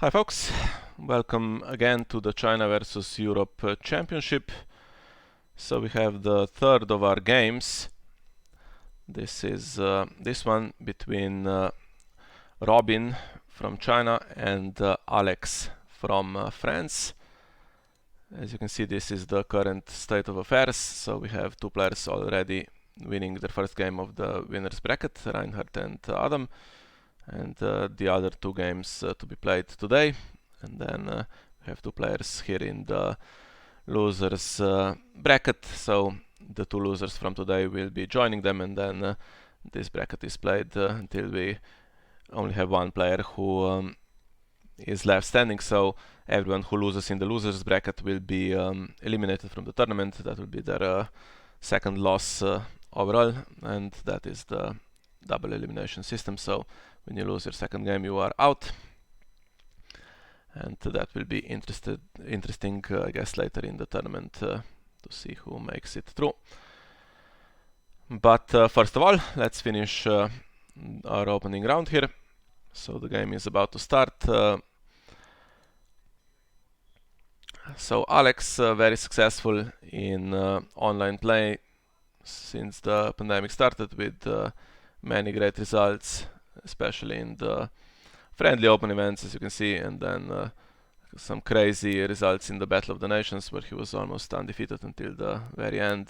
Hi folks, welcome again to the China versus Europe Championship. So we have the third of our games. This is this one between Robin from China and Alex from France. As you can see, this is the current state of affairs. So we have two players already winning their first game of the winners bracket, Reinhard and Adam, and the other two games to be played today. And then we have two players here in the losers bracket, so the two losers from today will be joining them, and then this bracket is played until we only have one player who is left standing. So everyone who loses in the losers bracket will be eliminated from the tournament. That will be their second loss overall, and that is the double elimination system. So when you lose your second game, you are out, and that will be interesting, I guess, later in the tournament to see who makes it through. But first of all, let's finish our opening round here. So the game is about to start. So Alex, very successful in online play since the pandemic started, with many great results, especially in the friendly open events, as you can see, and then some crazy results in the Battle of the Nations, where he was almost undefeated until the very end.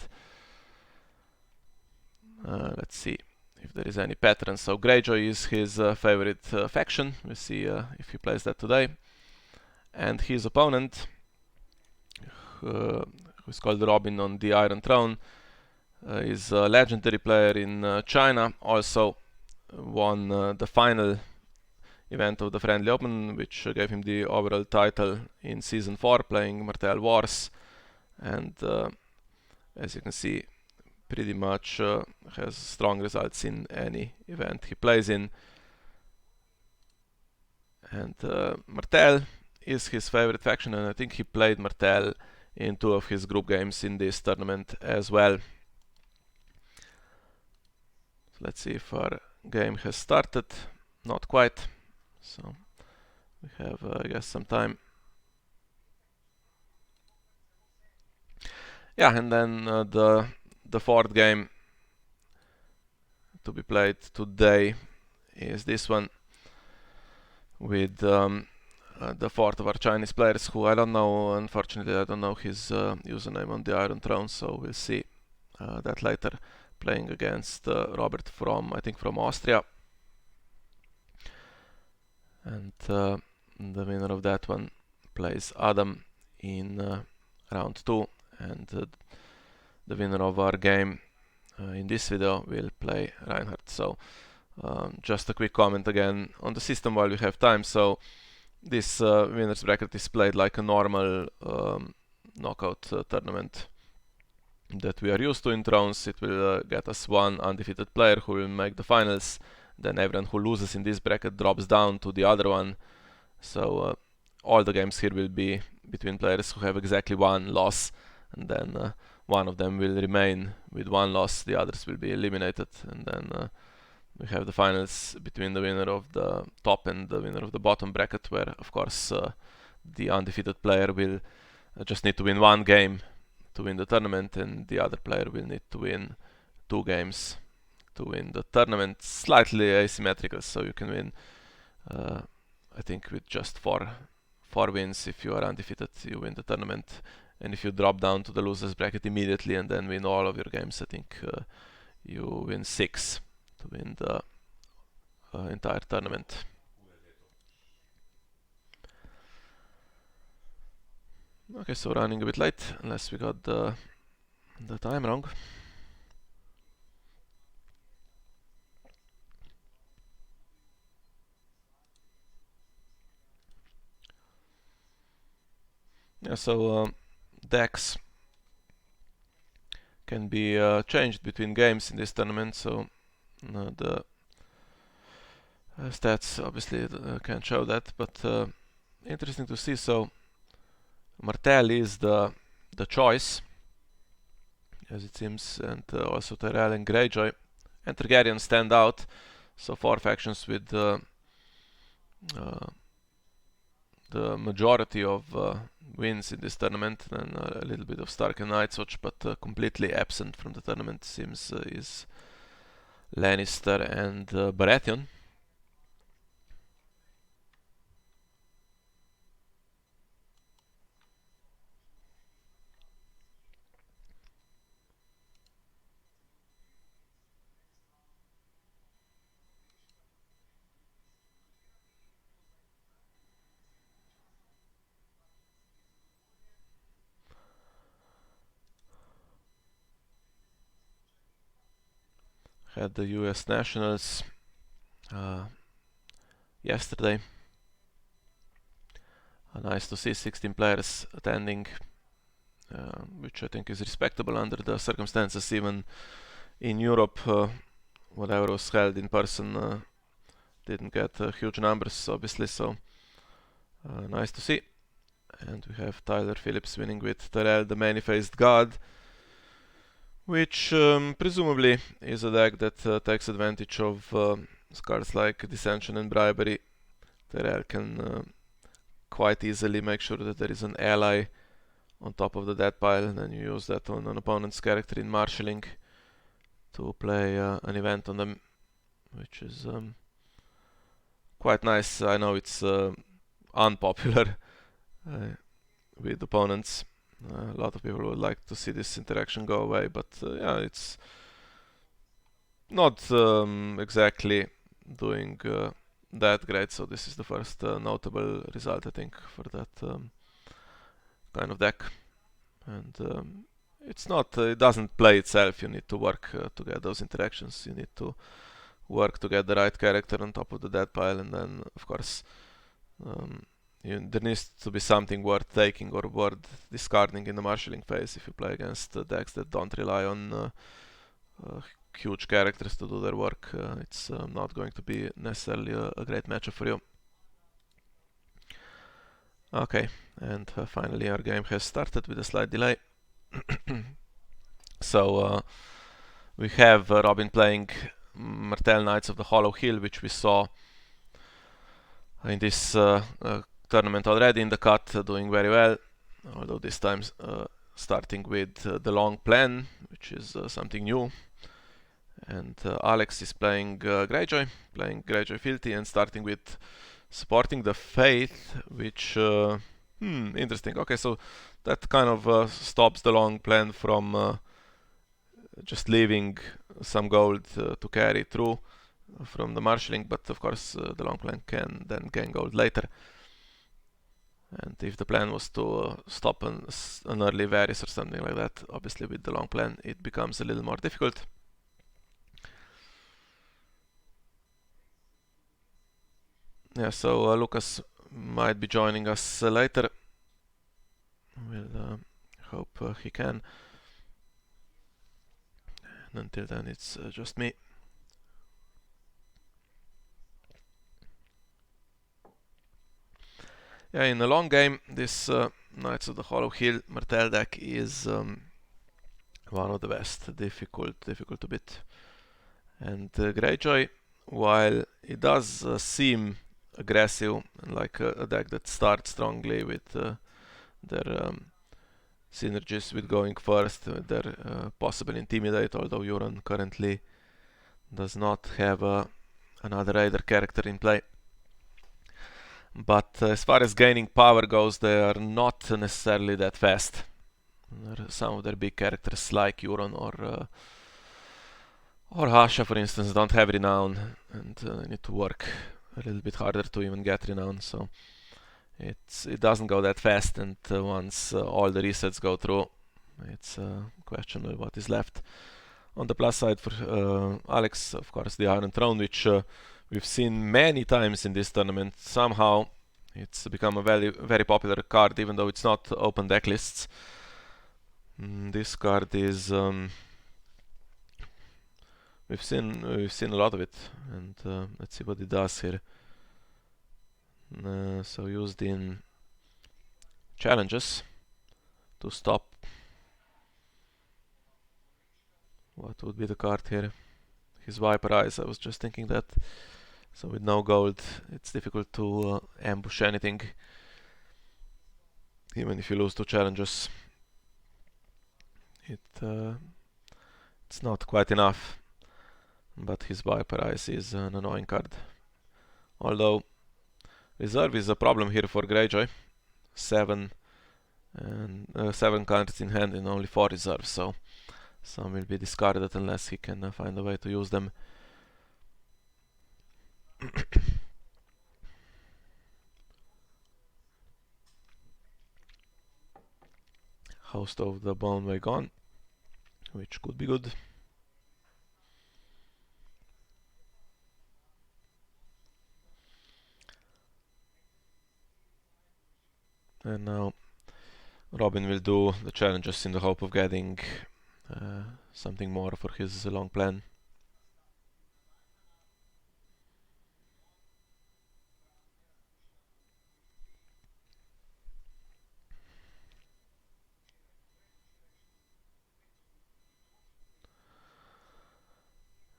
Let's see if there is any pattern. So Greyjoy is his favorite faction. We'll see if he plays that today. And his opponent, who's called Robin on the Iron Throne, is a legendary player in China. Also won the final event of the Friendly Open, which gave him the overall title in Season 4, playing Martell Wars. And as you can see, pretty much has strong results in any event he plays in. And Martell is his favorite faction, and I think he played Martell in two of his group games in this tournament as well. So let's see if our game has started. Not quite. So we have, I guess, some time. Yeah, and then the fourth game to be played today is this one with the fourth of our Chinese players, who I don't know, unfortunately I don't know his username on the Iron Throne, so we'll see that later, playing against Robert from, I think, from Austria. And the winner of that one plays Adam in round 2, and the winner of our game in this video will play Reinhard. So just a quick comment again on the system while we have time. So this winners bracket is played like a normal knockout tournament that we are used to in Thrones. It will get us one undefeated player who will make the finals. Then everyone who loses in this bracket drops down to the other one. So all the games here will be between players who have exactly one loss, and then one of them will remain with one loss, the others will be eliminated, and then we have the finals between the winner of the top and the winner of the bottom bracket, where of course the undefeated player will just need to win one game to win the tournament, and the other player will need to win 2 games to win the tournament. Slightly asymmetrical, so you can win I think with just 4 wins. If you are undefeated, you win the tournament, and if you drop down to the losers bracket immediately and then win all of your games, I think you win 6 to win the entire tournament. Okay, so running a bit late, unless we got the time wrong. Yeah, so decks can be changed between games in this tournament, so the stats obviously can't show that, but interesting to see. So Martell is the choice, as it seems, and also Tyrell and Greyjoy. And Targaryen stand out, so 4 factions with the majority of wins in this tournament, and a little bit of Stark and Night's Watch, but completely absent from the tournament seems is Lannister and Baratheon. Had the US Nationals yesterday. Nice to see 16 players attending, which I think is respectable under the circumstances. Even in Europe, whatever was held in person didn't get huge numbers, obviously, so nice to see. And we have Tyler Phillips winning with Terrell, the Many-Faced God, which presumably is a deck that takes advantage of cards like Dissension and Bribery. Terrell can quite easily make sure that there is an ally on top of the dead pile, and then you use that on an opponent's character in marshalling to play an event on them, which is quite nice. I know it's unpopular with opponents. A lot of people would like to see this interaction go away, but yeah, it's not exactly doing that great, so this is the first notable result, I think, for that kind of deck. And it's not, it doesn't play itself. You need to work to get those interactions. You need to work to get the right character on top of the dead pile, and then, of course, there needs to be something worth taking or worth discarding in the marshalling phase if you play against decks that don't rely on huge characters to do their work. It's not going to be necessarily a great matchup for you. Okay, and finally our game has started with a slight delay. So we have Robin playing Martell Knights of the Hollow Hill, which we saw in this tournament already in the cut, doing very well, although this time starting with the long plan, which is something new. And Alex is playing Greyjoy, Fealty, and starting with supporting the Faith, which interesting. Okay, so that kind of stops the long plan from just leaving some gold to carry through from the marshalling, but of course the long plan can then gain gold later. And if the plan was to stop an early Varys or something like that, obviously with the long plan it becomes a little more difficult. Yeah, so Lukas might be joining us later. We'll hope he can. And until then, it's just me. Yeah, in the long game, this Knights of the Hollow Hill Martell deck is one of the best, difficult to beat. And Greyjoy, while it does seem aggressive and like a deck that starts strongly with their synergies with going first, their possible Intimidate, although Euron currently does not have another Raider character in play. But as far as gaining power goes, they are not necessarily that fast. Some of their big characters like Euron or Hasha, for instance, don't have renown, and need to work a little bit harder to even get renown, so it doesn't go that fast, and once all the resets go through, it's a question of what is left. On the plus side for Alex, of course, the Iron Throne, which we've seen many times in this tournament. Somehow it's become a very popular card, even though it's not open deck lists. This card is we've seen a lot of it, and let's see what it does here. So used in challenges to stop. What would be the card here? His Viper Eyes. I was just thinking that. So with no gold, it's difficult to ambush anything. even if you lose 2 challenges. It's not quite enough, but his Viper Eyes is an annoying card. Although Reserve is a problem here for Greyjoy. 7 cards in hand and only 4 reserves, so some will be discarded unless he can find a way to use them. Host of the Bone Way gone, which could be good. And now Robin will do the challenges in the hope of getting something more for his long plan.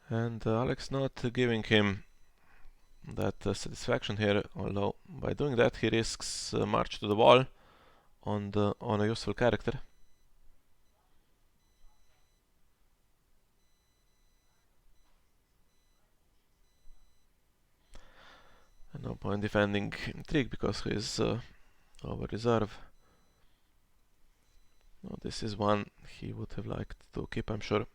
And Alex not giving him that satisfaction here, although by doing that he risks march to the wall on a useful character. And no point defending Intrigue because he is over reserve. No, this is one he would have liked to keep, I'm sure.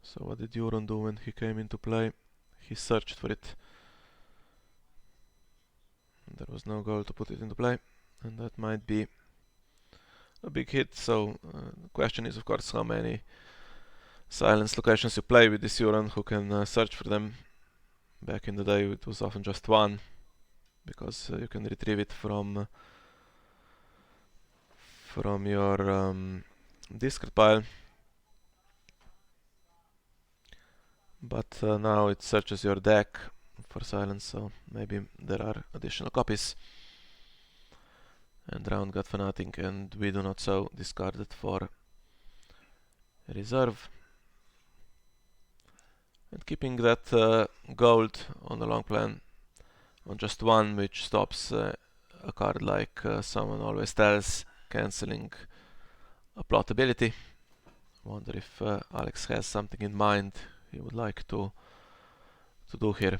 So what did Euron do when he came into play? He searched for it. There was no goal to put it into play, and that might be a big hit. So the question is, of course, how many silence locations you play with this Euron who can search for them. Back in the day it was often just one, because you can retrieve it from your discard pile. But now it searches your deck for silence, so maybe there are additional copies. And round got Fanatic, and we do not so discard it for reserve. And keeping that gold on the long plan on just one, which stops a card like Someone Always Tells, cancelling a plot ability. Wonder if Alex has something in mind he would like to do here.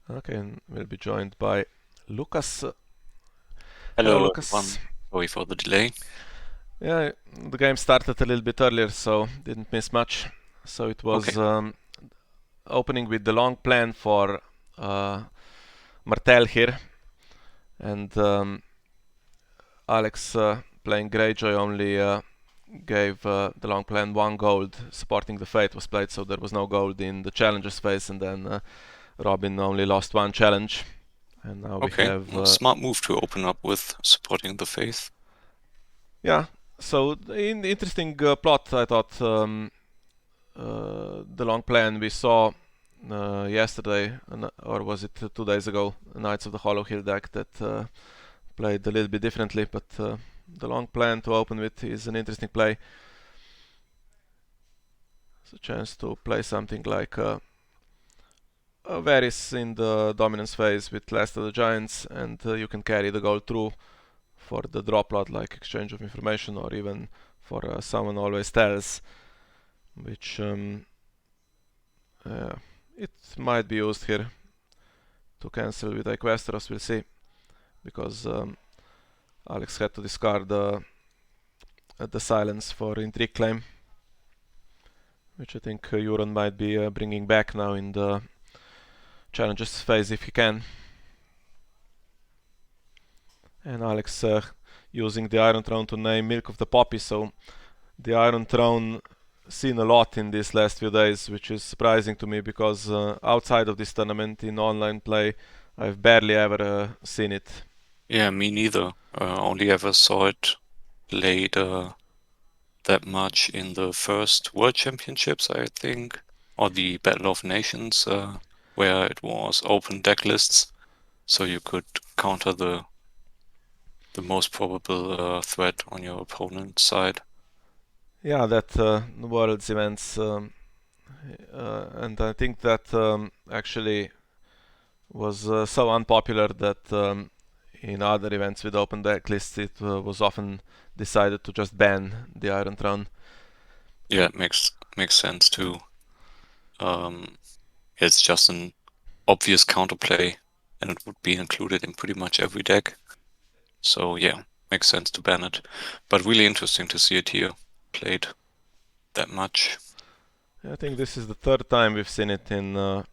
Okay, and we'll be joined by Lukas. Hello, Lukas. everyone. Sorry for the delay. Yeah, the game started a little bit earlier, so didn't miss much. So it was opening with the long plan for Martell here, and Alex playing Greyjoy only gave the long plan 1 gold. Supporting the Fate was played, so there was no gold in the challenger's phase, and then Robin only lost 1 challenge. And now we have smart move to open up with Supporting the Faith. Yeah, so in the interesting plot, I thought the long plan we saw yesterday, or was it 2 days ago, Knights of the Hollow Hill deck that played a little bit differently, but the long plan to open with is an interesting play. It's a chance to play something like a Varys in the dominance phase with Last of the Giants, and you can carry the gold through for the drop lot like Exchange of Information, or even for Someone Always Tells, which it might be used here to cancel with Equestros, we'll see, because Alex had to discard the silence for Intrigue Claim, which I think Euron might be bringing back now in the challenges phase if he can. And Alex using the Iron Throne to name Milk of the Poppy, so the Iron Throne seen a lot in these last few days, which is surprising to me because outside of this tournament in online play I've barely ever seen it. Yeah, me neither. Only ever saw it played that much in the first World Championships, I think, or the Battle of Nations, where it was open deck lists, so you could counter the most probable threat on your opponent's side. Yeah, that Worlds events, and I think that actually was so unpopular that in other events with open deck lists it was often decided to just ban the Iron Throne. Yeah, it makes sense too. It's just an obvious counterplay, and it would be included in pretty much every deck. So yeah, makes sense to ban it. But really interesting to see it here played that much. I think this is the third time we've seen it in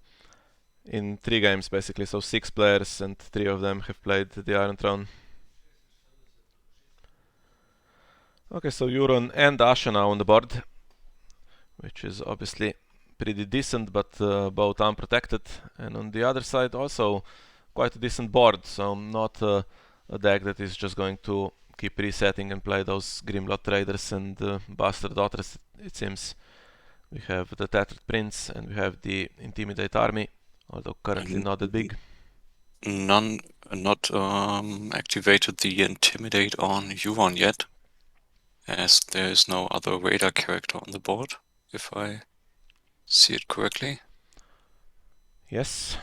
3 games basically, so 6 players and 3 of them have played the Iron Throne. Okay, so Euron and Asha now on the board, which is obviously pretty decent, but both unprotected. And on the other side also quite a decent board, so not a deck that is just going to keep resetting and play those Grimlock Raiders and Bastard Daughters, it seems. We have the Tattered Prince and we have the Intimidate Army, although currently And not that big. not activated the Intimidate on Euron yet, as there is no other radar character on the board, if I see it correctly. Yes.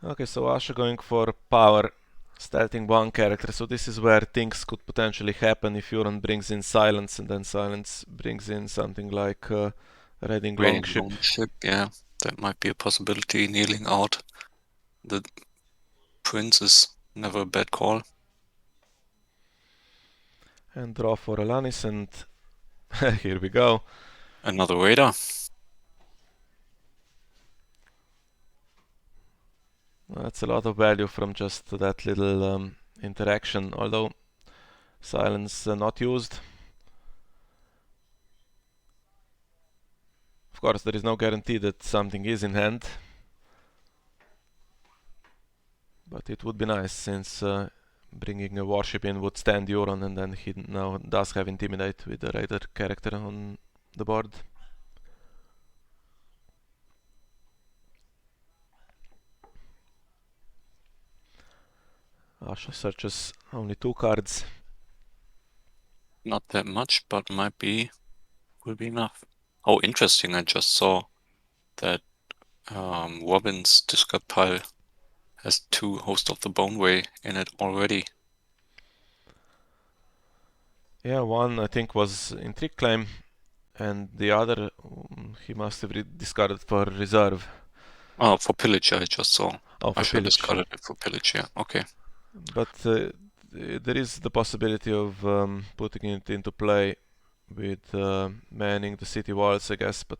Okay, so Asha going for power, starting one character, so this is where things could potentially happen if Euron brings in Silence and then Silence brings in something like Raiding Longship. Longship, yeah, that might be a possibility. Kneeling out the Prince is never a bad call. And draw for Alanis, and here we go. Another radar. That's a lot of value from just that little interaction, although Silence not used. Of course, there is no guarantee that something is in hand, but it would be nice since bringing a warship in would stand Euron, and then he now does have Intimidate with the Raider character on the board. Asha searches only 2 cards. Not that much, but will be enough. Oh, interesting. I just saw that Robin's discard pile has 2 Host of the Boneway in it already. Yeah, one I think was in Trick Claim, and the other he must have discarded for reserve. Oh, for Pillage I just saw. Oh, for I should Pillage. discard it for Pillage, yeah, okay. But there is the possibility of putting it into play with manning the city walls, I guess, but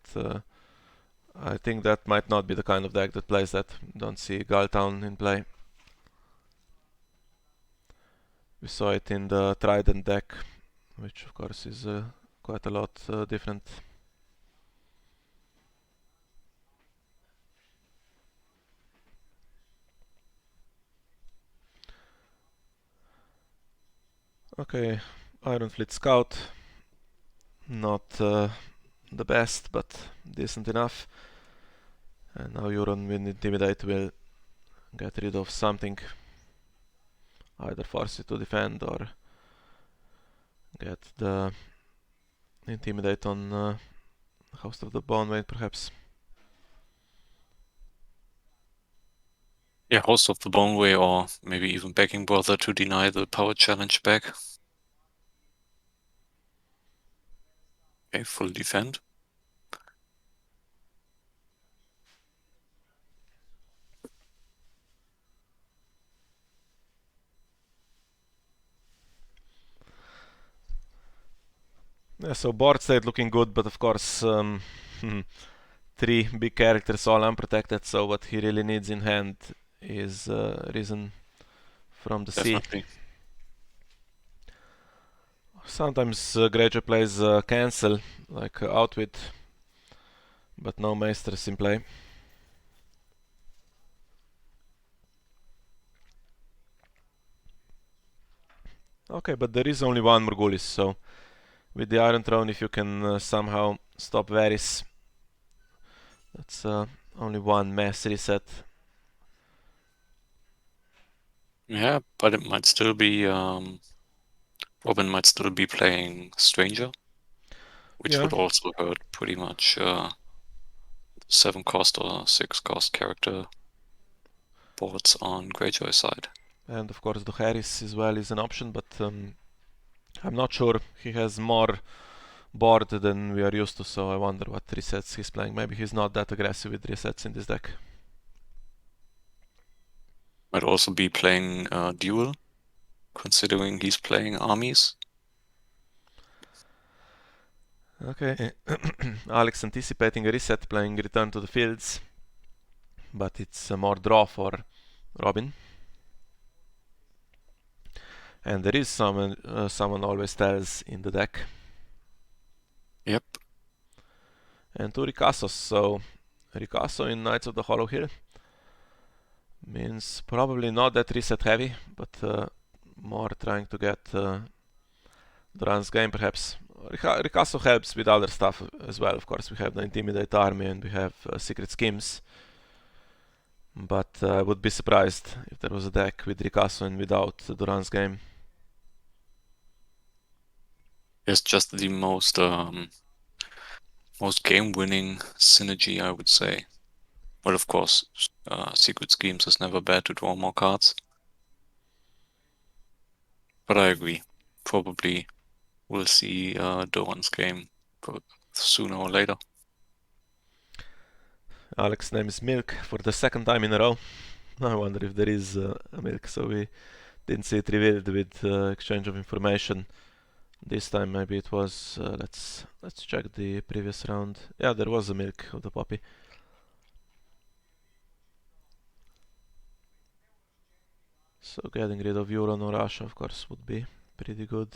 I think that might not be the kind of deck that plays that. Don't see Galtown in play. We saw it in the Trident deck, which of course is quite a lot different. Okay, Iron Fleet Scout. Not the best, but decent enough. And now Euron with Intimidate will get rid of something. Either force it to defend or get the Intimidate on Host of the Boneway, perhaps. Yeah, Host of the Boneway, or maybe even Begging Brother to deny the power challenge back. Okay, full defend. Yeah, so board state looking good, but of course 3 big characters all unprotected, so what he really needs in hand is Risen from the sea. Definitely. Sometimes Greyjoy plays cancel, like Outwit, but no Maesters in play. Okay, but there is only one Morgulis, so with the Iron Throne, if you can somehow stop Varys, that's only one mass reset. Yeah, but it might still be Robin might still be playing Stranger, which Yeah, would also hurt pretty much 7 cost or 6 cost character boards on Greyjoy side. and of course the Harris as well is an option, but I'm not sure. He has more board than we are used to, so I wonder what resets he's playing. Maybe he's not that aggressive with resets in this deck. Might also be playing Duel, considering he's playing armies. Okay, Alex anticipating a reset, playing Return to the Fields, but it's more draw for Robin. And there is someone always tells in the deck. Yep. And 2 Ricassos, so Ricasso in Knights of the Hollow Hill means probably not that reset heavy, but more trying to get Duran's game perhaps. Ricasso helps with other stuff as well, of course. We have the Intimidate army and we have Secret Schemes. But I would be surprised if there was a deck with Ricasso and without Duran's game. It's just the most game-winning synergy, I would say. Well, of course, Secret Schemes is never bad to draw more cards. But I agree. Probably we'll see Doran's game sooner or later. Alex's name is Milk for the second time in a row. I wonder if there is a Milk, so we didn't see it revealed with exchange of information. This time maybe it was, let's check the previous round. Yeah, there was a Milk of the Poppy. So getting rid of Euron or Russia, of course, would be pretty good.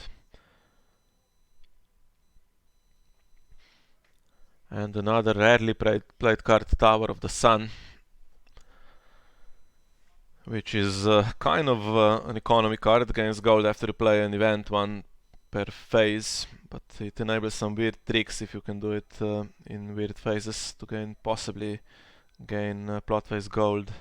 And another rarely played card, Tower of the Sun, which is kind of an economy card against gold after you play an event, one per phase, but it enables some weird tricks if you can do it in weird phases to possibly gain plot phase gold.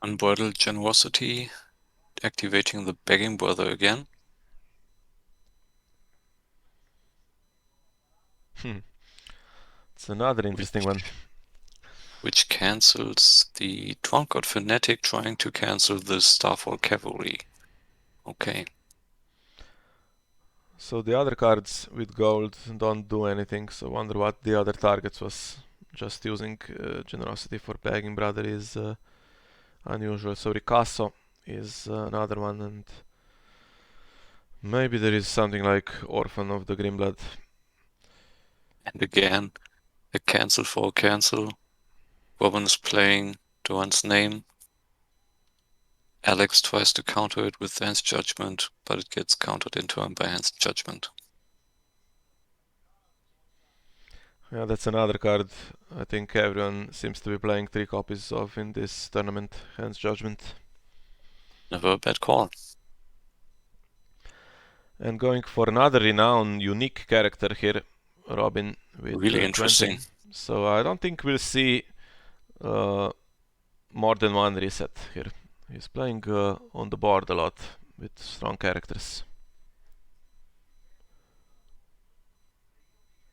Unbridled Generosity, activating the Begging Brother again. It's another interesting one. Which cancels the Drunkard Fanatic trying to cancel the Starfall Cavalry. Okay. So the other cards with gold don't do anything, so wonder what the other targets was. Just using Generosity for Begging Brother is unusual. So Ricasso is another one, and maybe there is something like Orphan of the Grimblood. And again, a cancel for a cancel. Robin is playing Duran's name. Alex tries to counter it with Hand's Judgment, but it gets countered in turn by Hand's Judgment. Yeah, that's another card I think everyone seems to be playing 3 copies of in this tournament, Hand's Judgment. Never a bad call. And going for another renowned, unique character here, Robin, with Really interesting. 20. So I don't think we'll see more than one reset here. He's playing on the board a lot with strong characters.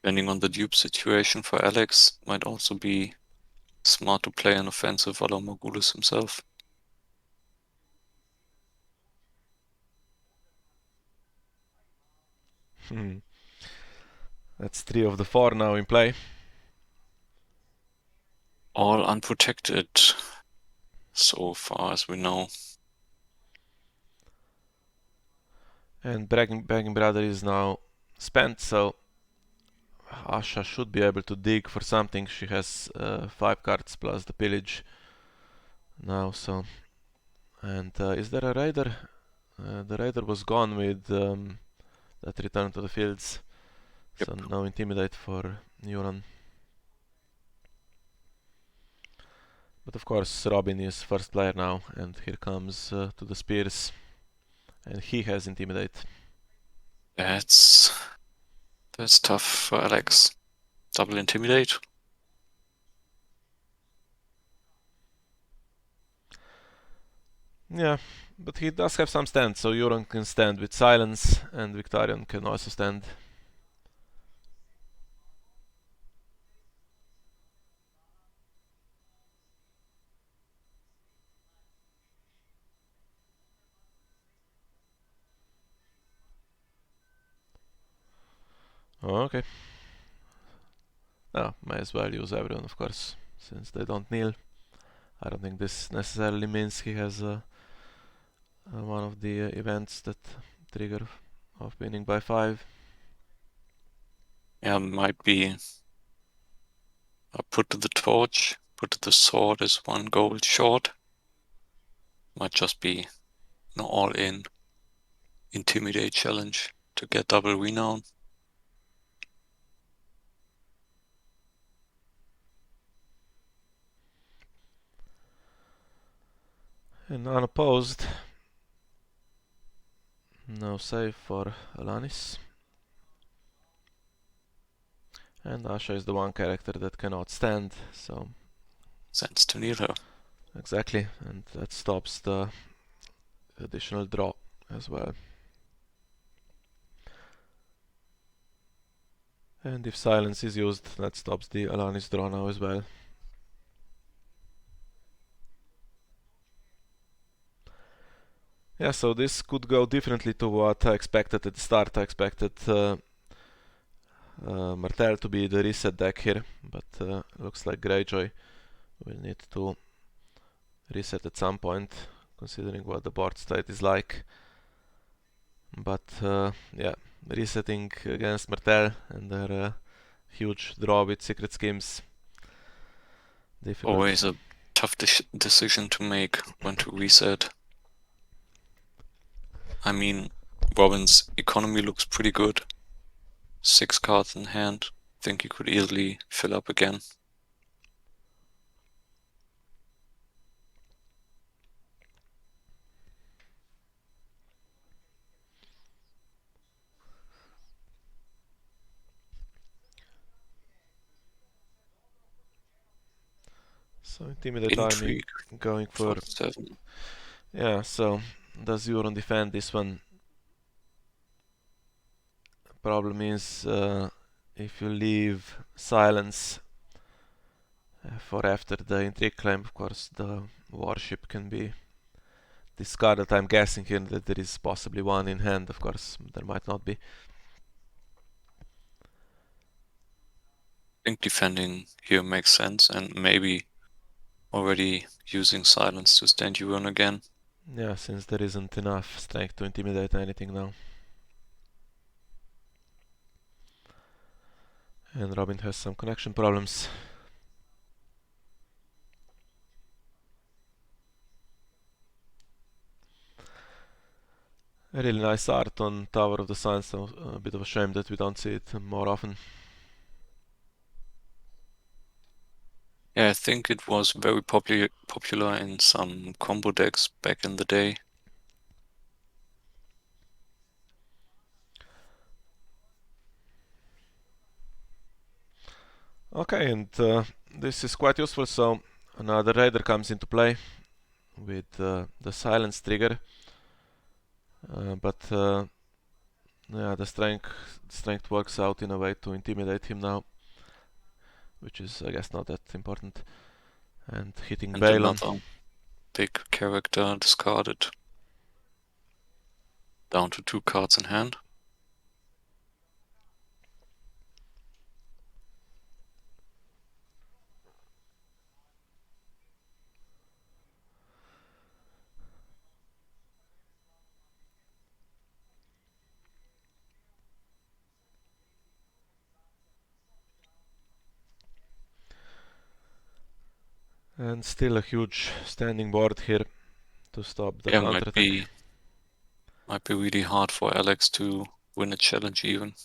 Depending on the dupe situation for Alex, might also be smart to play an offensive Valar Morghulis himself. That's 3 of the 4 now in play. All unprotected, so far as we know. And Begging Brother is now spent, so Asha should be able to dig for something. She has 5 cards plus the pillage now, so... And is there a Raider? The Raider was gone with that Return to the Fields. So no intimidate for Euron. But of course Robin is first player now, and here comes to the spears, and he has intimidate. That's tough for Alex. Double intimidate. Yeah, but he does have some stand, so Euron can stand with silence, and Victarion can also stand. Oh, okay. Now, may as well use everyone, of course, since they don't kneel. I don't think this necessarily means he has one of the events that trigger of winning by 5. Yeah, might be put to the torch, put to the sword is 1 gold short. Might just be an all-in intimidate challenge to get double renown. And unopposed, no save for Alanis. And Asha is the one character that cannot stand, so Sends to kneel her. exactly, and that stops the additional draw as well. And if silence is used, that stops the Alanis draw now as well. Yeah, so this could go differently to what I expected at the start. I expected Martell to be the reset deck here, but looks like Greyjoy will need to reset at some point, considering what the board state is like. But yeah, resetting against Martell and their huge draw with secret schemes. Difficult. Always a tough decision to make when to reset. I mean, Robin's economy looks pretty good. 6 cards in hand. Think he could easily fill up again. So Intimidate Intrigue. Army going for 7. Yeah, so does Euron defend this one? Problem is if you leave silence for after the intrigue claim, of course the warship can be discarded. I'm guessing here that there is possibly one in hand, of course there might not be. I think defending here makes sense, and maybe already using silence to stand Euron again. Yeah, since there isn't enough strength to intimidate anything now. And Robin has some connection problems. A really nice art on Tower of the Sun, so a bit of a shame that we don't see it more often. Yeah, I think it was very popular in some combo decks back in the day. Okay, and this is quite useful, so another raider comes into play with the silence trigger. But yeah, the strength works out in a way to intimidate him now, which is I guess not that important. And hitting And Balon. another big character discarded. Down to 2 cards in hand. And still a huge standing board here to stop the Yeah, counterattack. might be really hard for Alex to win a challenge even.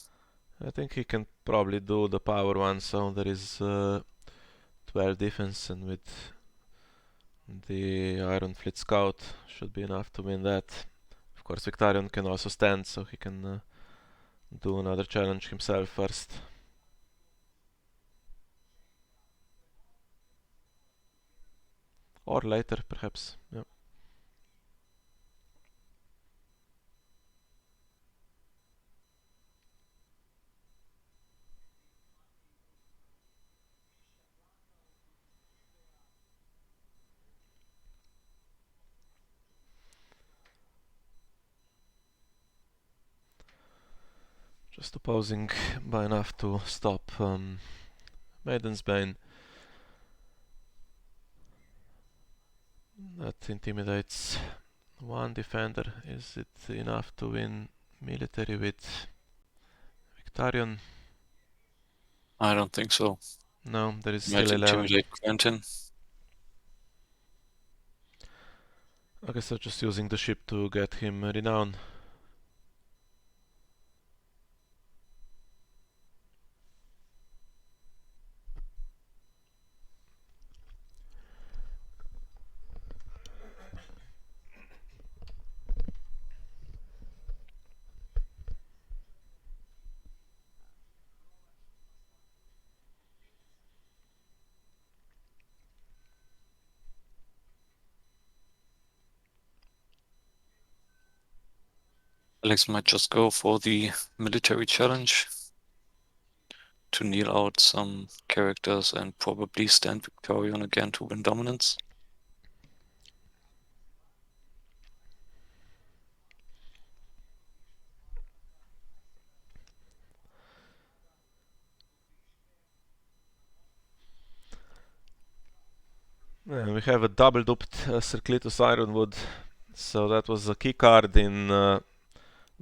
I think he can probably do the power one, so there is 12 defense, and with the Iron Fleet Scout should be enough to win that. Of course, Victarion can also stand, so he can do another challenge himself first. Or later, perhaps. Yeah. Just opposing by enough to stop Maiden's Bane. That intimidates one defender. Is it enough to win military with Victarion? I don't think so. No, there is Might still 11. intimidate Quentin. Okay, so just using the ship to get him renown. Alex might just go for the military challenge to kneel out some characters and probably stand Victorian again to win dominance. We have a double duped Circletus Ironwood, so that was a key card in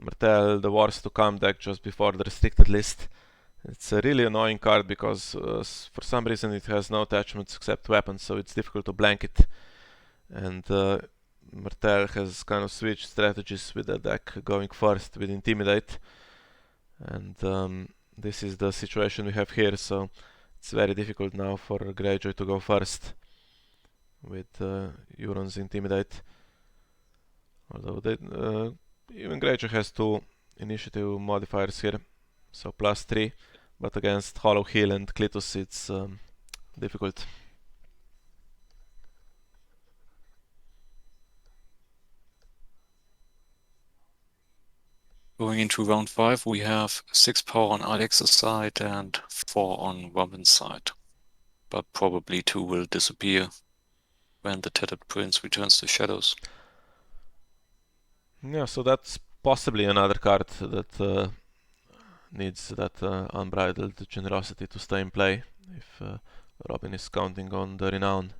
Martell, the Wars to Come deck just before the restricted list. It's a really annoying card because for some reason it has no attachments except weapons, so it's difficult to blank it. And Martell has kind of switched strategies with the deck, going first with Intimidate. And this is the situation we have here, so it's very difficult now for Greyjoy to go first with Euron's Intimidate. Although even Greyjoy has 2 initiative modifiers here, so +3, but against Hollow Hill and Clitus it's difficult. Going into round 5, we have 6 power on Alex's side and 4 on Robin's side. But probably 2 will disappear when the Tattered Prince returns to Shadows. Yeah, so that's possibly another card that needs that unbridled generosity to stay in play if Robin is counting on the renown.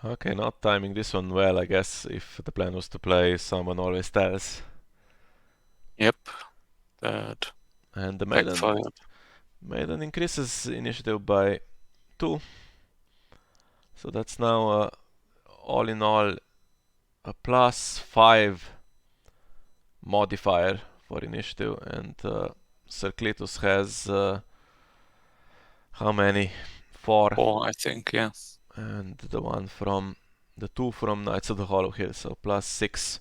Okay, not timing this one well, I guess, if the plan was to play Someone Always Tells. Yep, that And the backfired. Maiden increases initiative by 2. So that's now all in all a +5 modifier for initiative, and Circletus has how many? 4. 4, I think, yeah. And the 2 from Knights of the Hollow Hill, so +6.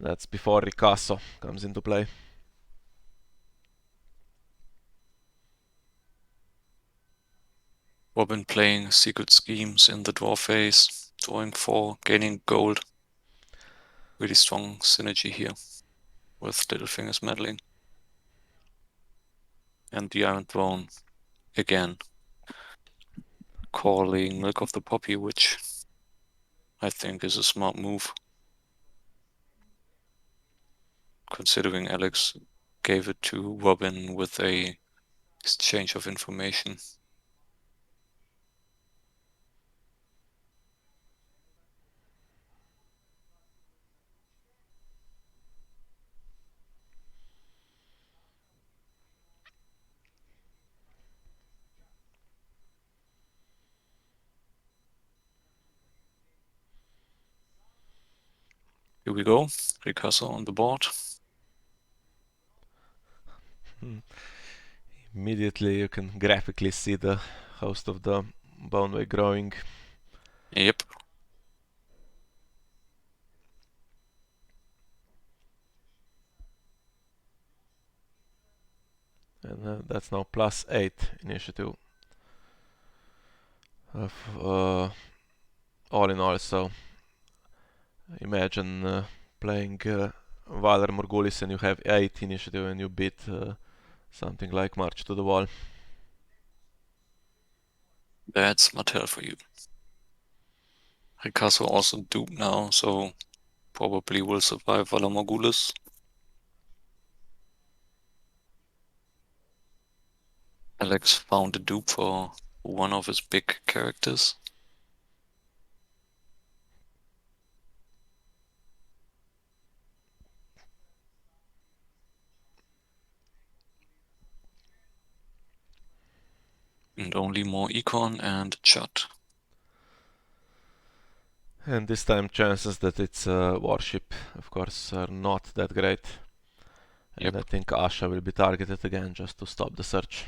That's before Ricasso comes into play. Robin playing secret schemes in the draw phase, drawing 4, gaining gold. Really strong synergy here with Littlefinger's meddling. And the Iron Throne again calling Milk of the Poppy, which I think is a smart move. Considering Alex gave it to Robin with a exchange of information. Here we go, Ricasso on the board. Immediately you can graphically see the host of the Boneway growing. Yep. And that's now +8 initiative of all in all. So imagine playing Valar Morghulis and you have 8 initiative and you beat something like March to the Wall. That's Martell for you. Ricasso also duped now, so probably will survive Valar Morghulis. Alex found a dupe for one of his big characters. And only more Econ and Chut. And this time chances that it's a warship, of course, are not that great. And Yep. I think Asha will be targeted again just to stop the search.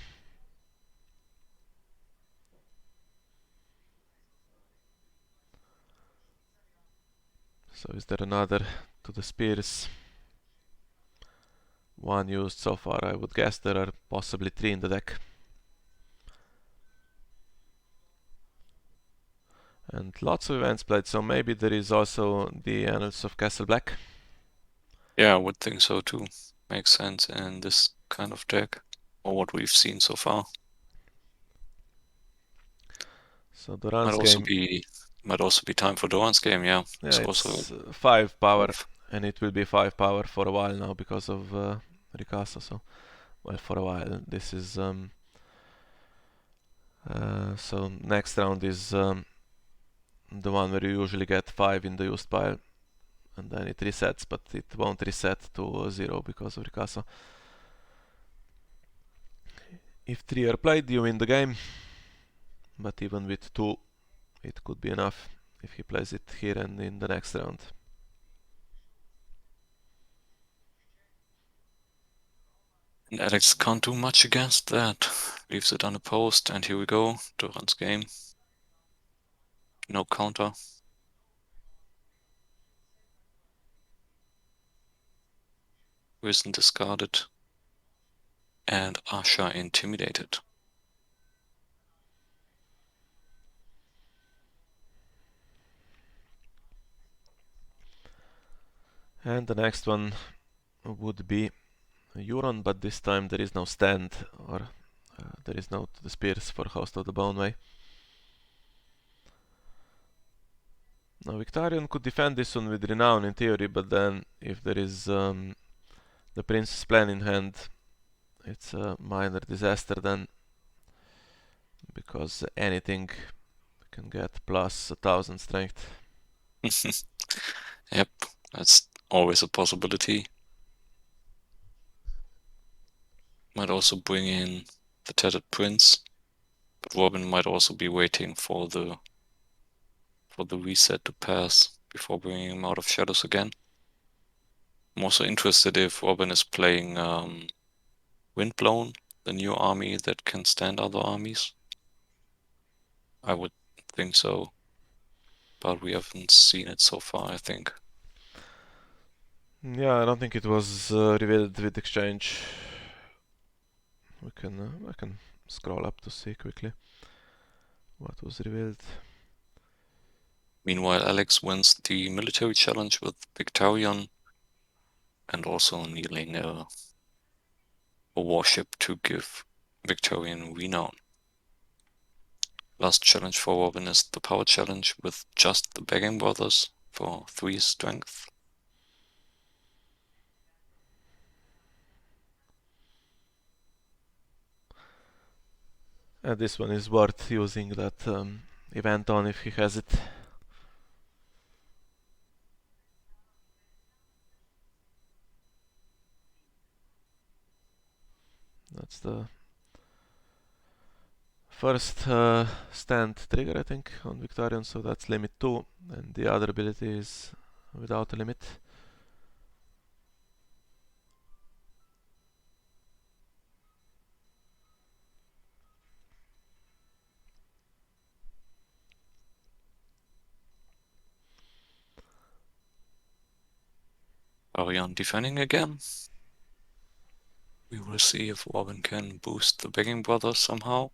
So is there another to the spears? One used so far. I would guess there are possibly 3 in the deck. And lots of events played, so maybe there is also the Annals of Castle Black. Yeah, I would think so too. Makes sense in this kind of deck, or what we've seen so far. So Doran's game, Might also be time for Doran's game, yeah. yeah, It's also it's 5 power, of and it will be 5 power for a while now because of Ricasa. So, well, for a while. This is so next round is the one where you usually get 5 in the used pile, and then it resets, but it won't reset to 0 because of Ricasa. If 3 are played, you win the game, but even with 2, it could be enough if he plays it here and in the next round. And Alex can't do much against that. Leaves it unopposed, and here we go. Doran's game. No counter. Risen discarded. And Asha intimidated. And the next one would be Euron, but this time there is no stand, or there is no to the spears for Host of the Boneway. Now Victarion could defend this one with Renown in theory, but then if there is the Prince's Plan in hand, it's a minor disaster then, because anything can get plus 1000 strength. Yep, that's always a possibility. Might also bring in the Tattered Prince, but Robin might also be waiting for the reset to pass before bringing him out of shadows again. I'm also interested if Robin is playing Windblown, the new army that can stand other armies. I would think so, but we haven't seen it so far, I think. Yeah, I don't think it was revealed with exchange. I can scroll up to see quickly what was revealed. Meanwhile, Alex wins the military challenge with Victarion and also kneeling a warship to give Victarion renown. last challenge for Robin is the power challenge with just the Begging Brothers for 3 strength. And this one is worth using that event on if he has it. That's the first stand trigger, I think, on Victorian, so that's limit 2, and the other ability is without a limit. Arion defending again. We will see if Robin can boost the Begging Brothers somehow.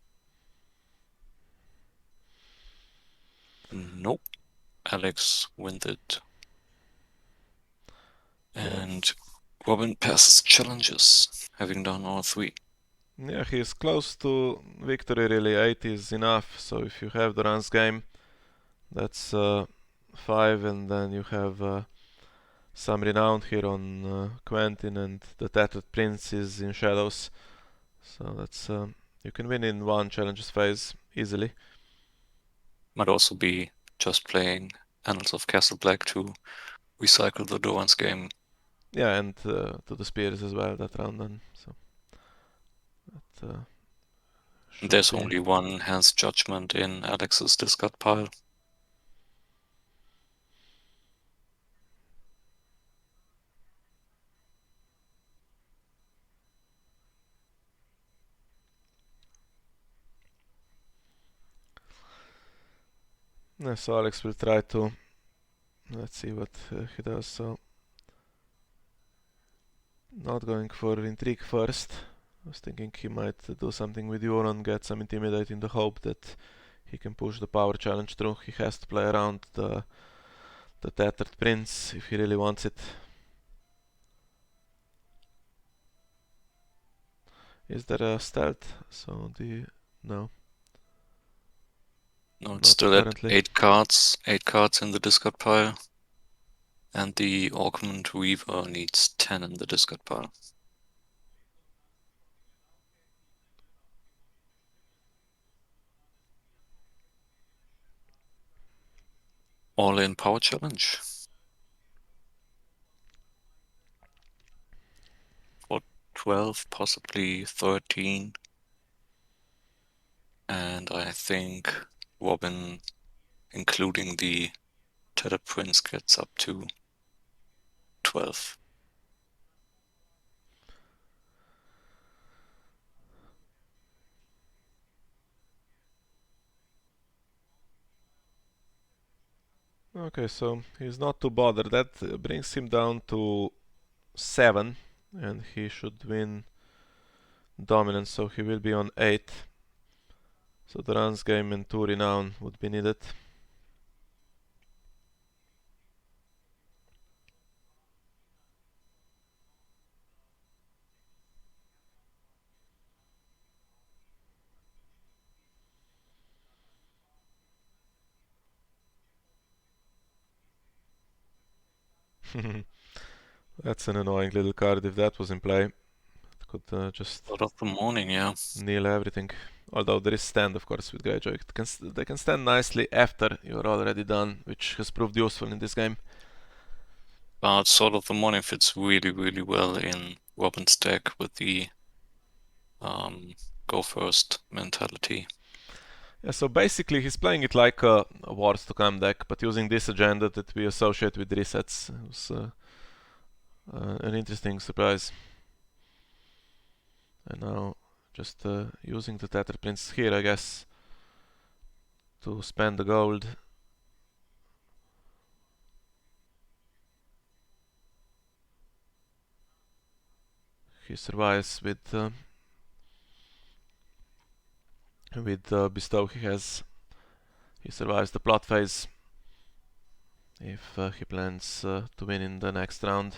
Nope. Alex wins it. And Robin passes challenges, having done all 3. Yeah, he is close to victory really. 8 is enough, so if you have the runs game, that's 5, and then you have some renown here on Quentin, and the Tattered Prince is in shadows, so that's you can win in one challenges phase easily. Might also be just playing Annals of Castle Black to recycle the Doran's game. Yeah, and to the spears as well that round then, so that There's be... only one Hand's Judgment in Alex's discard pile. Yeah, so Alex will try to... Let's see what he does, so... Not going for Intrigue first. I was thinking he might do something with Euron, get some Intimidate in the hope that he can push the power challenge through. He has to play around the Tattered Prince if he really wants it. Is there a stealth? So no. No, Not it's still apparently. at 8 cards. 8 cards in the discard pile. And the Augment Weaver needs 10 in the discard pile. All-in power challenge. For 12, possibly 13. And I think Robin, including the Tattered Prince, gets up to 12. Okay, so he's not too bothered. That brings him down to 7, and he should win dominance, so he will be on 8. So the runs game and 2 renown would be needed. That's an annoying little card if that was in play. It could just Out of the morning, yeah. kneel everything. Although there is stand, of course, with Greyjoy. They can stand nicely after you're already done, which has proved useful in this game. But Sword of the Morning fits really, really well in Robin's deck with the go first mentality. Yeah, so basically he's playing it like a Wars to Come deck, but using this agenda that we associate with resets. It was an interesting surprise. And now just using the Tattered Prince here, I guess, to spend the gold. He survives with Bestow. He survives the plot phase if he plans to win in the next round.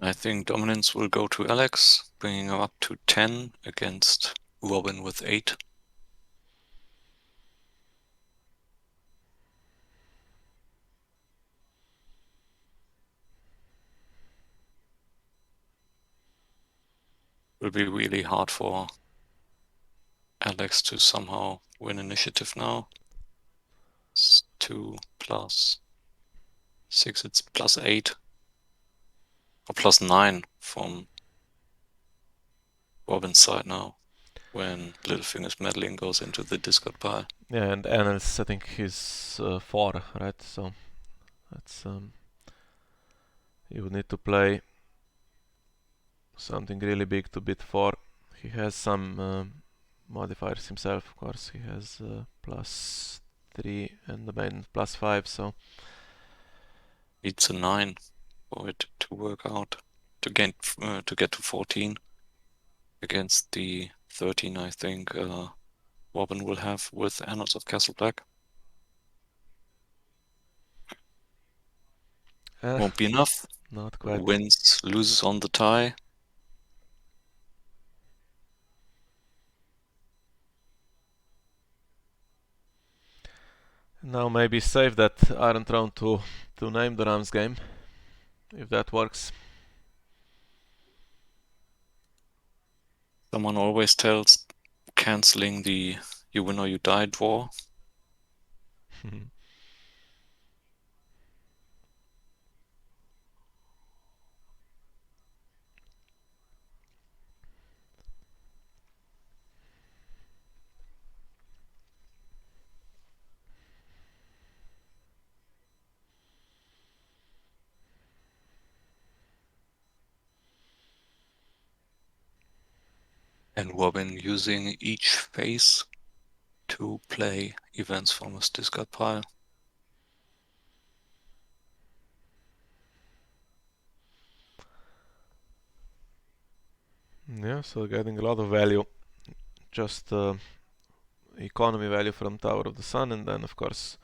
I think dominance will go to Alex, bringing him up to 10 against Robin with 8. Will be really hard for Alex to somehow win initiative now. It's 2 plus 6, it's plus 8. Or plus 9 from Robin's side now, when Littlefinger's meddling goes into the discard pile. Yeah, and Annals, I think he's 4, right? So that's he would need to play something really big to beat 4. He has some modifiers himself, of course. He has plus 3 and the main plus 5, so Needs a 9 for it to work out, to get to 14 against the 13, I think, Robin will have with Annals of Castle Black. Won't be enough. Not quite. Loses on the tie. Now maybe save that Iron Throne to name the Rams game, if that works. Someone always tells canceling the you win or you die draw. And Robin using each phase to play events from his discard pile. Yeah, so getting a lot of value. Just economy value from Tower of the Sun, and then of course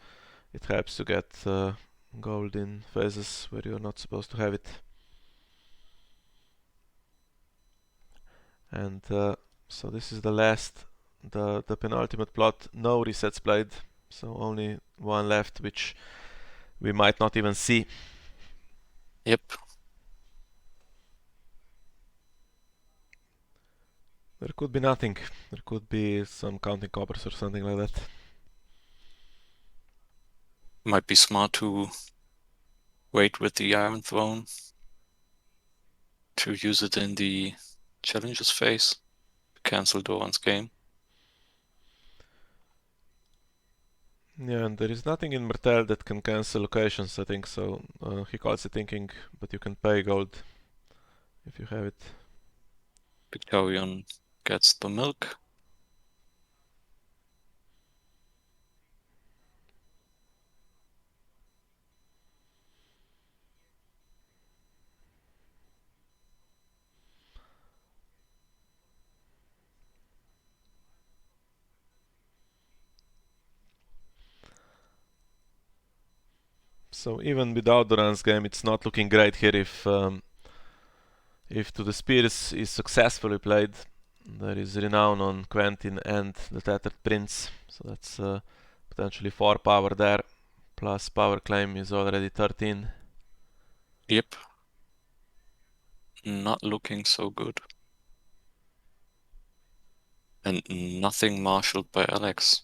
it helps to get gold in phases where you're not supposed to have it. And so this is the last, the penultimate plot. No resets played, so only one left, which we might not even see. Yep. There could be nothing. There could be some counting coppers or something like that. Might be smart to wait with the Iron Throne to use it in the challenges phase. Cancel Doran's game. Yeah, and there is nothing in Martell that can cancel locations, I think, so he calls it thinking, but you can pay gold if you have it. Victorian gets the milk. So even without Duran's game, it's not looking great here if To the Spears is successfully played. There is renown on Quentin and the Tattered Prince, so that's potentially 4 power there, plus power claim is already 13. Yep. Not looking so good. And nothing marshaled by Alex.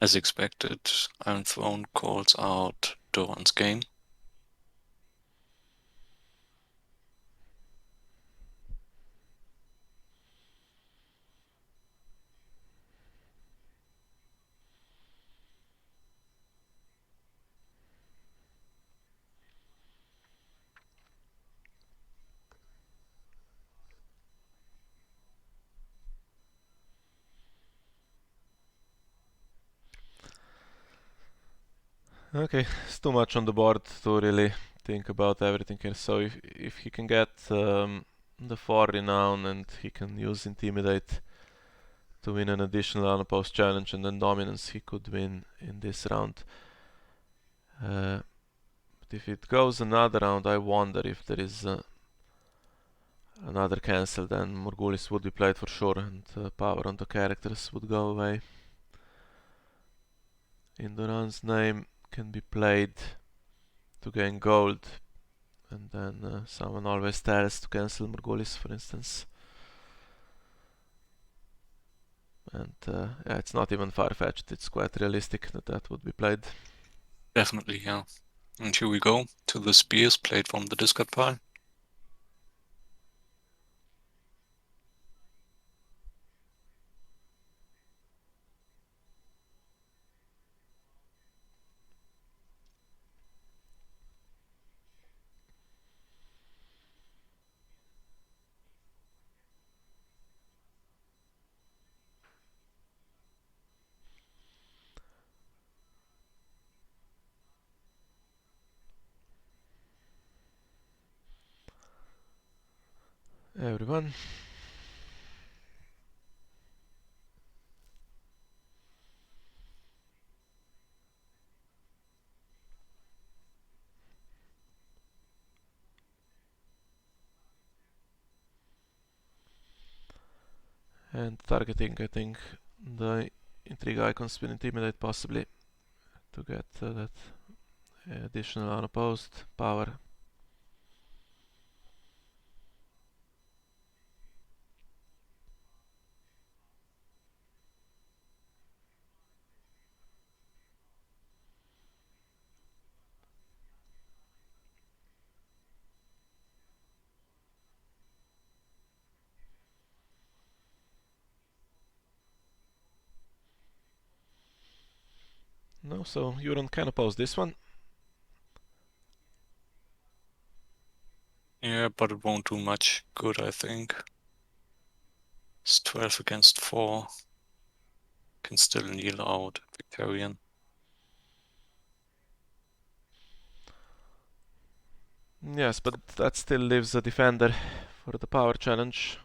As expected, Iron Throne calls out Doran's game. Okay, it's too much on the board to really think about everything here. So if he can get the 4 renown and he can use Intimidate to win an additional unopposed challenge and then dominance, he could win in this round. But if it goes another round, I wonder if there is another cancel, then Morgulis would be played for sure and power on the characters would go away. Indorans name can be played to gain gold, and then someone always tells to cancel Morgulis, for instance. And yeah, it's not even far-fetched, it's quite realistic that that would be played. Definitely, yeah. And here we go to the spears played from the discard pile. Everyone. And targeting, I think, the Intrigue icons will Intimidate possibly to get that additional unopposed power. No, so Euron can oppose this one. Yeah, but it won't do much good, I think. It's 12 against 4. Can still kneel out Victorian. Yes, but that still leaves a defender for the power challenge.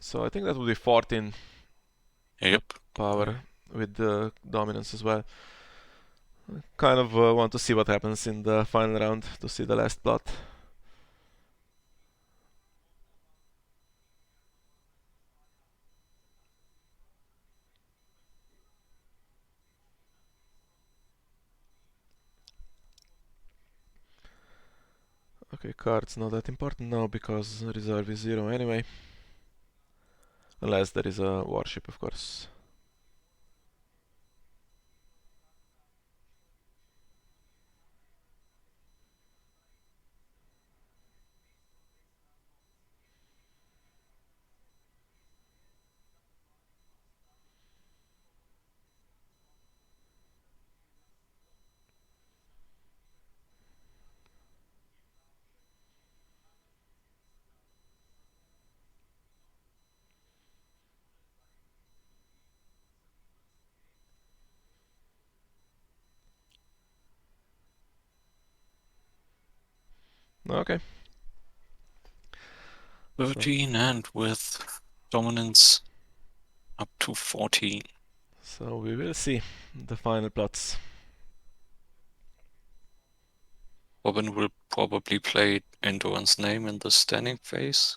So I think that would be 14 Yep. power with the dominance as well. Kind of want to see what happens in the final round to see the last plot. Okay, cards not that important now because reserve is 0 anyway. Unless there is a warship, of course. Okay. 13 and with dominance up to 14. So we will see the final plots. Robin will probably play Endurance name in the standing phase.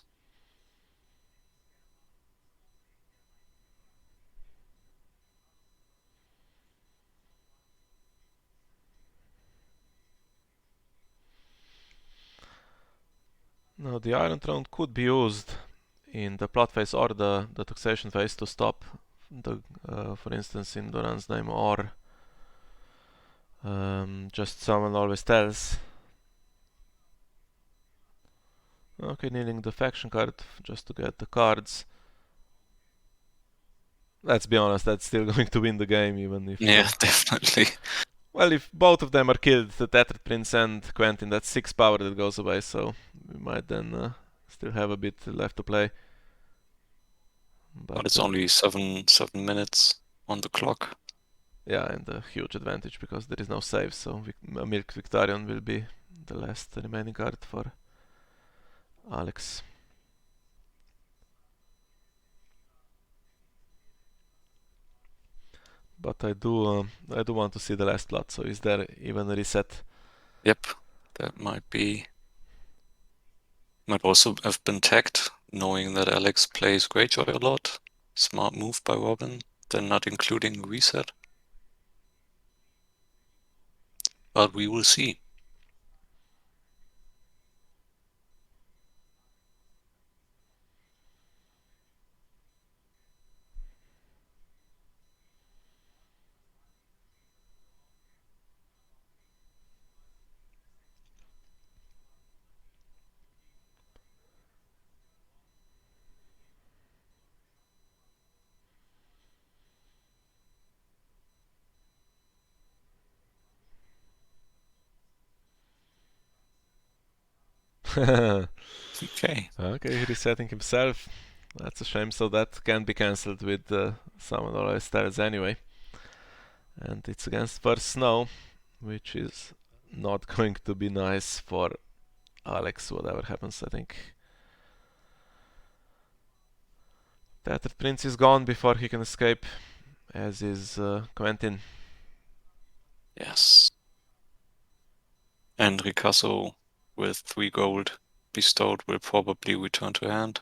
Now the Iron Throne could be used in the plot phase or the taxation phase to stop the, for instance, in Doran's name, or just someone always tells. Okay, kneeling the faction card just to get the cards. Let's be honest, that's still going to win the game, even if... Yeah, definitely. Well, if both of them are killed, the Tethered Prince and Quentin, that's 6 power that goes away, so we might then still have a bit left to play. But it's only 7 minutes on the clock. Yeah, and a huge advantage because there is no save, so Milk Victarion will be the last remaining card for Alex. But I do want to see the last plot, so is there even a reset? Yep, that might also have been tagged, knowing that Alex plays Greyjoy a lot. Smart move by Robin, then not including reset. But we will see. Okay. Okay, resetting himself. That's a shame, so that can be cancelled with Summon Always Stars anyway. And it's against first Snow, which is not going to be nice for Alex, whatever happens, I think. Tattered Prince is gone before he can escape, as is Quentin. Yes. And Ricasso with 3 gold bestowed will probably return to hand.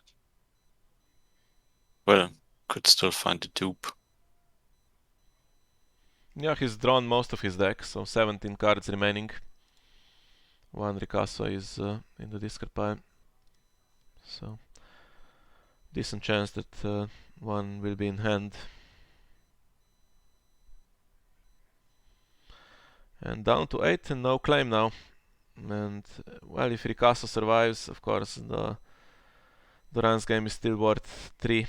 Well, could still find a dupe. Yeah, he's drawn most of his deck, so 17 cards remaining. One Ricasso is in the discard pile. So, decent chance that one will be in hand. And down to 8 and no claim now. And, well, if Ricasso survives, of course, the Duran's game is still worth 3.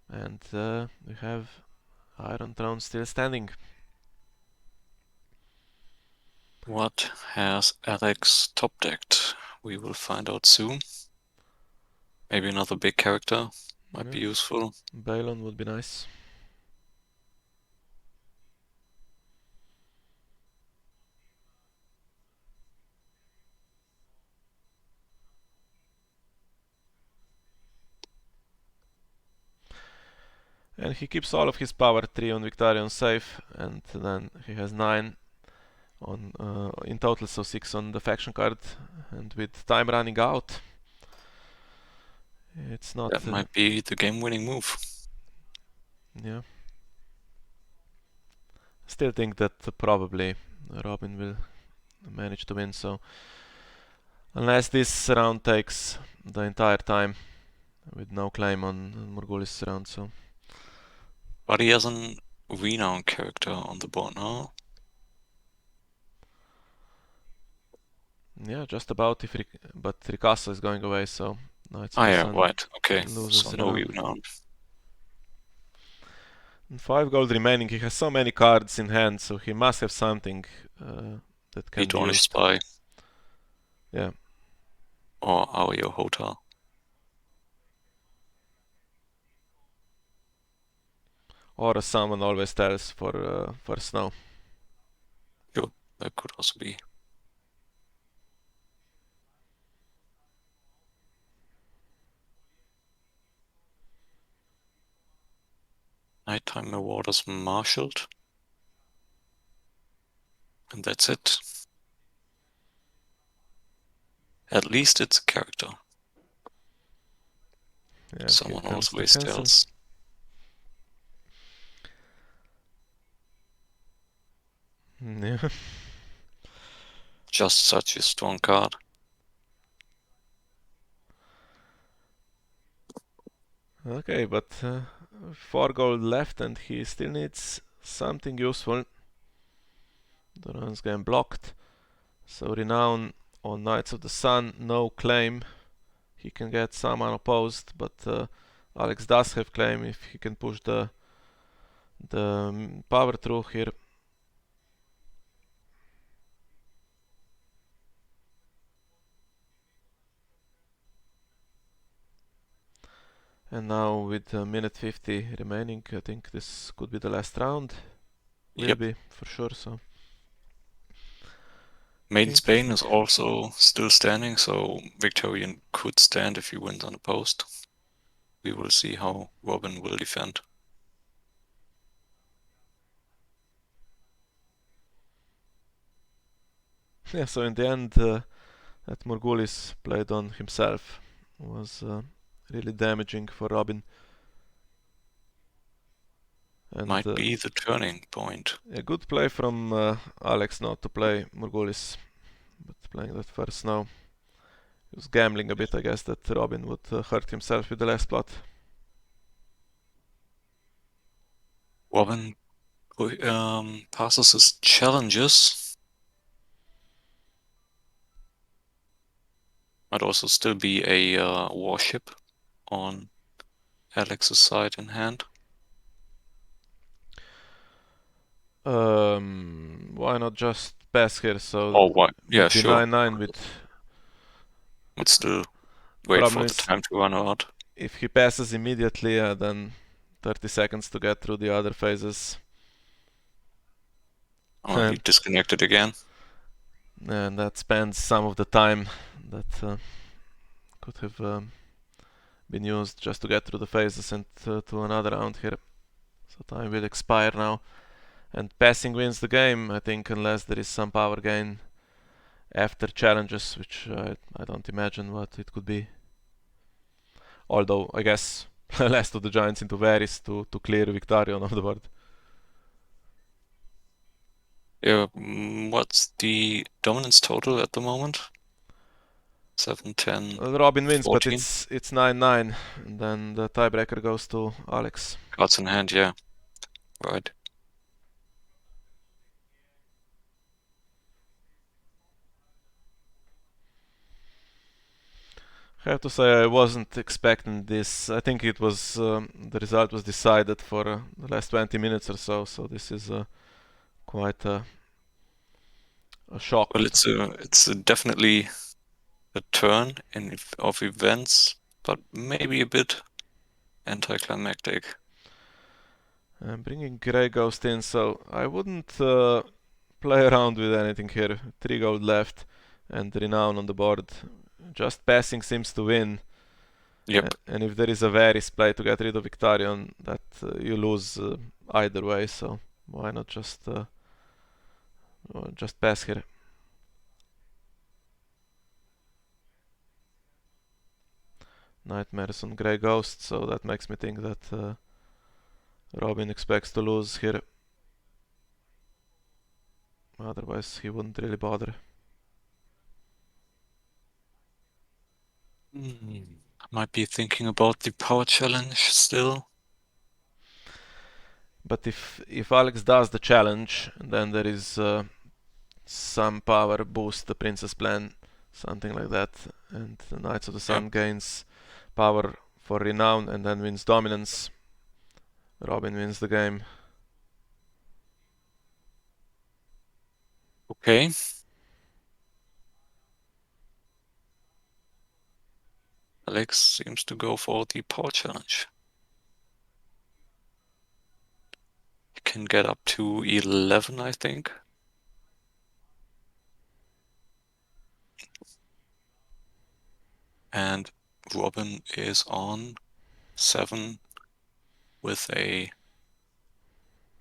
And we have Iron Throne still standing. What has Alex top decked? We will find out soon. Maybe another big character might be useful. Balon would be nice. And he keeps all of his power 3 on Victarion safe, and then he has 9 on in total, so 6 on the faction card. And with time running out, it's not... That might be the game-winning move. Yeah. Still think that probably Robin will manage to win, so... Unless this round takes the entire time, with no claim on Morghulis round, so... But he has a renowned character on the board now. Yeah, just about. But Ricasso is going away, so Knights of Ah, the yeah, Sun right. Okay. loses So no renown. renown. And 5 gold remaining. He has so many cards in hand, so he must have something that can be Idonish used. Spy. Yeah. Or Ario Hota. Or a Summon Always Tells for Snow. Sure, that could also be. Nighttime Marauders marshaled. And that's it. At least it's a character. Yeah, Someone always tells. Yeah. Just such a strong card. Okay, but 4 gold left and he still needs something useful. Duran's game blocked. So Renown on Knights of the Sun, no claim. He can get some unopposed, but Alex does have claim if he can push the power through here. And now with a minute 50 remaining, I think this could be the last round. Will Yep. be, for sure, so... Maiden Spain is Interesting. also still standing, so Victorian could stand if he wins on the post. We will see how Robin will defend. Yeah, so in the end, that Morgulis played on himself was really damaging for Robin. And Might be the turning point. a good play from Alex not to play Morgulis, but playing that first now. He was gambling a bit, I guess, that Robin would hurt himself with the last plot. Robin passes his challenges. Might also still be a warship on Alex's side in hand. Why not just pass here? So Oh, what? Yeah, would be sure. 9-9 with... Would still wait Problem for the is, time to run out. if he passes immediately, then 30 seconds to get through the other phases. Oh, he disconnected again. And that spends some of the time that could have been used just to get through the phases and to another round here. So time will expire now. And passing wins the game, I think, unless there is some power gain after challenges, which I don't imagine what it could be. Although, I guess, last of the giants into Varys to clear Victarion off the board. Yeah, what's the dominance total at the moment? 7, 10, Robin wins, but 14? it's 9-9, and then the tiebreaker goes to Alex. Cards in hand, yeah. Right. I have to say I wasn't expecting this. I think it was the result was decided for the last 20 minutes or so. So this is quite a shock. Well, it's definitely a turn of events, but maybe a bit anticlimactic. I'm bringing Grey Ghost in, so I wouldn't play around with anything here. 3 gold left and Renown on the board. Just passing seems to win. Yep. And if there is a Varys play to get rid of Victarion, that you lose either way. So why not just pass here? Nightmares on Grey Ghost, so that makes me think that Robin expects to lose here. Otherwise, he wouldn't really bother. Might be thinking about the power challenge still. But if Alex does the challenge, then there is some power boost, the Princess plan, something like that, and the Knights of the Sun gains power for renown and then wins dominance. Robin wins the game. Okay. Alex seems to go for the power challenge. He can get up to 11, I think. And Robin is on 7 with a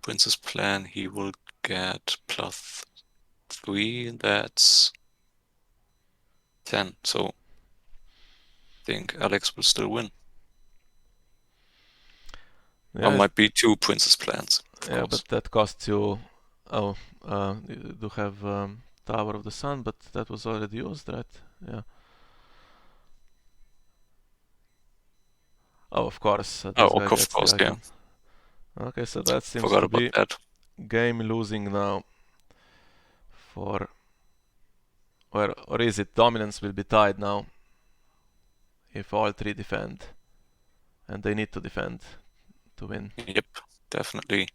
Princess plan. He will get +3. That's 10. So I think Alex will still win. Yeah, Or might be 2 Princess plans, of course. but that costs you... Oh, you do have Tower of the Sun, but that was already used, right? Yeah. Oh, of course, this guy Of gets the course, yeah. icon. Okay, so that seems Forgot to about be that. game losing now for... Or is it dominance will be tied now if all 3 defend, and they need to defend to win. Yep, definitely.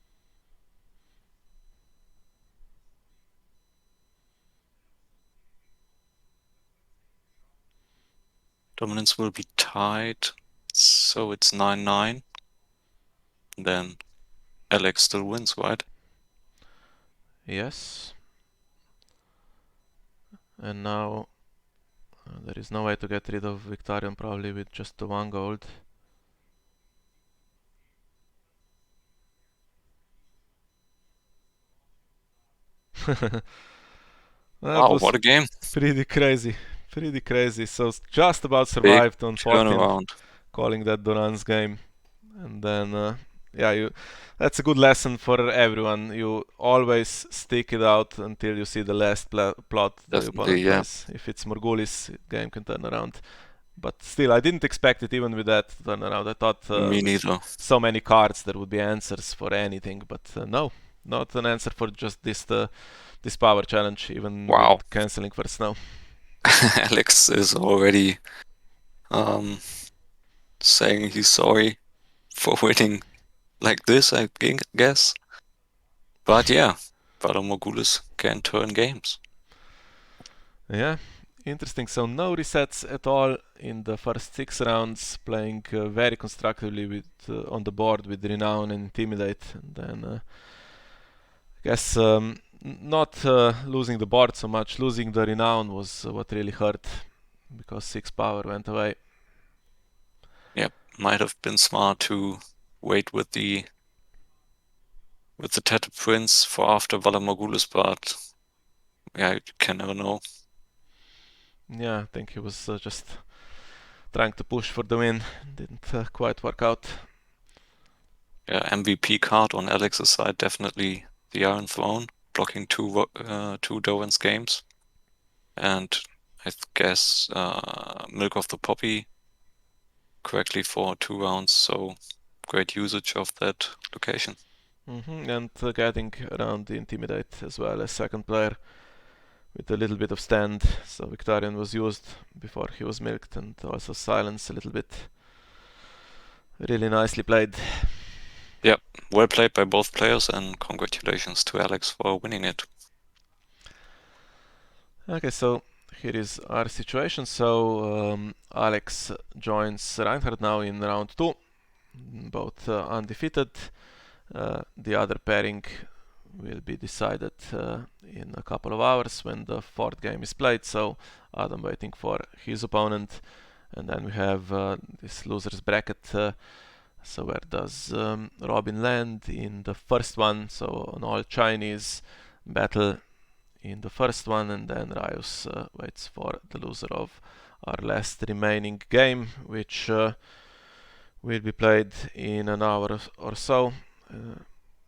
Dominance will be tied. so it's 9-9. Then Alex still wins, right? Yes. And now there is no way to get rid of Victorian probably with just the 1 gold. That Wow, was what a game. pretty crazy. Pretty crazy. So just about Big survived on 14th, turnaround. calling that Duran's game. And then, yeah, that's a good lesson for everyone. You always stick it out until you see the last plot the Definitely, opponent yeah. plays. If it's Morgulis, game can turn around. But still, I didn't expect it even with that turnaround. I thought Me with neither. so many cards there would be answers for anything, but no, not an answer for just this power challenge, even with Wow. canceling first snow. Alex is already saying he's sorry for winning like this, I guess. But yeah, Brother Morgulis can turn games. Yeah, interesting. So no resets at all in the first 6 rounds, playing very constructively with on the board with Renown and Intimidate. And then I guess not losing the board so much, losing the Renown was what really hurt because 6 power went away. Yep, might have been smart to wait with the Tattoo Prince for after Valar Morgulis, but yeah, you can never know. Yeah, I think he was just trying to push for the win. Didn't quite work out. Yeah, MVP card on Alex's side, definitely the Iron Throne, blocking two Doran's games. And I guess Milk of the Poppy correctly for 2 rounds, so great usage of that location. And getting around the Intimidate as well as second player with a little bit of stand. So Victorian was used before he was milked, and also silence a little bit. Really nicely played. Yep, well played by both players, and congratulations to Alex for winning it. Okay, so here is our situation. So Alex joins Reinhardt now in round 2, both undefeated. The other pairing will be decided in a couple of hours when the 4th game is played. So Adam waiting for his opponent, and then we have this losers bracket. So where does Robin land in the first one? So an all Chinese battle in the first one, and then Rios waits for the loser of our last remaining game, which will be played in an hour or so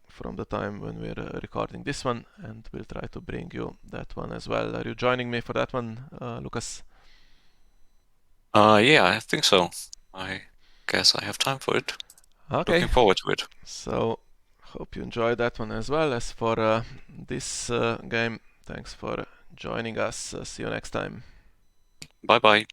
from the time when we're recording this one, and we'll try to bring you that one as well. Are you joining me for that one, Lukas? Yeah, I think so. I guess I have time for it. Okay, Looking forward to it. so hope you enjoyed that one as well. As for this game, thanks for joining us. See you next time. Bye bye.